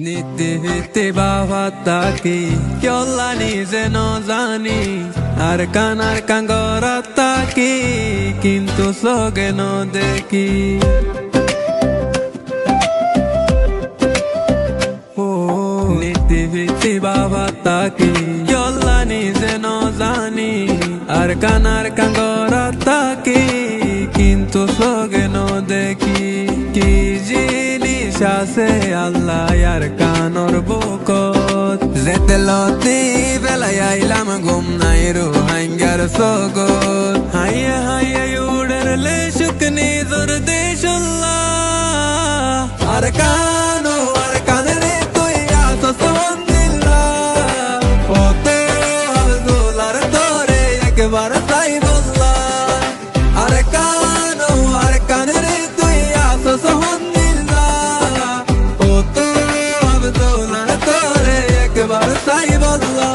নিতে বাবা তাকি কেলানি যেন জানি আর কানার কাঙ্গর তাকি কিন্তু সগে ন দেখি নিতে বাবা তাকি কেলানি যেন জানি আর কানার কাঙ্গর তাকি কিন্তু সগে ন দেখি কি জিনিস আছে আল্লাহ আর কানর বুকত যেতে লতি বেলায় আইলাম ঘুম নাই রো হাঙ্গার সগত হাইয়া হাইয়া উড়েরলে শুকনি জোর দেশুল্লাহ আর কানরে তুই আসস মন্দিল্লাহ ওতে আব্দুলার তোরে একবার তাই বললা আর কানরে তুই আসস মন্দিল্লাহ ওতে আব্দুলার তোরে একবার তাই বললা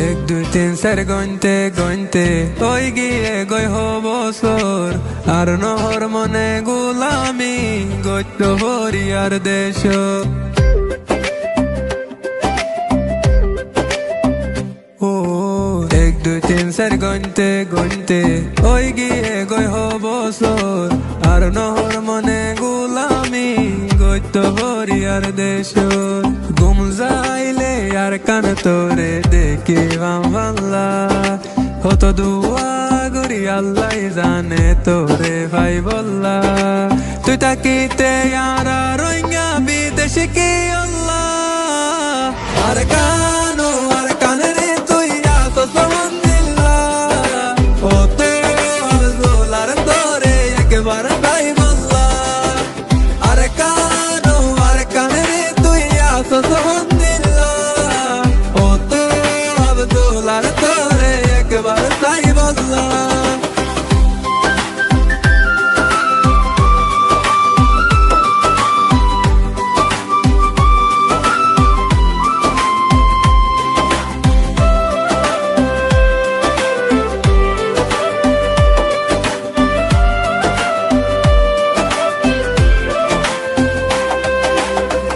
এক দুই তিন চার গইনতে ওই গিয়ে গই বছর আর নহর মনে গোলামি গইত হরিয়ার দেশ ও এক দুই তিন চার গইনতে ওই গিয়ে গই বছর আর নহর মনে গোলামি গইত হরিয়ার দেশ গুম যাইলে আর কান তোরে দেখে বাংলা হত দুয়া গরি আল্লাহ জানে তোরে ভাই বললা তুই তাকিতে আর রোহিঙ্গা বিদেশে কি আল্লাহ আর কানরে তুই আসস মন্দিল্লাহ ওতে আব্দুলার তোরে একবার ভাই বললা আর কানরে তুই আসস মন্দিল্লাহ ওতে আব্দুলার তোরে একবার তাই বললা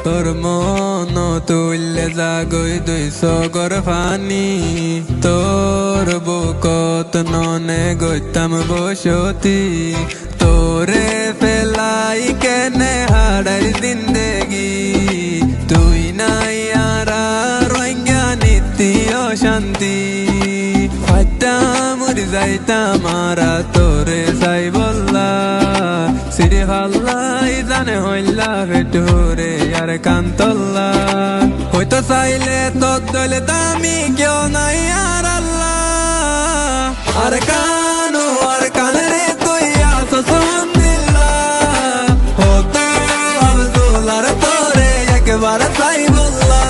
তোর মন তুললে জাগই 200 গর ফানি তোর বুকত ননে গইতাম বসতি তোরে ফেলাই কেনে হাড়াই জিন্দেগি তুই নাই আর রোহিঙ্গা নীতি অশান্তি মরি যাইতাম আরা তোরে যাই বললা সিরে ভাল্লাই জানে হইলা ভেটুরে আর কান্তল্লা হয়তো চাইলে তোর দলে দামি কেউ নাই আর আল্লাহ আর কানরে তুই আসস মন্দিল্লাহ হতে আব্দুলার তোরে একবার তাই বললা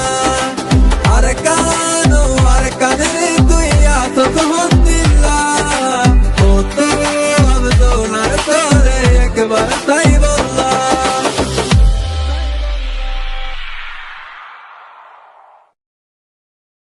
আর কানরে তুই আসস মন্দিল্লাহ হতে আব্দুলার তোরে একবার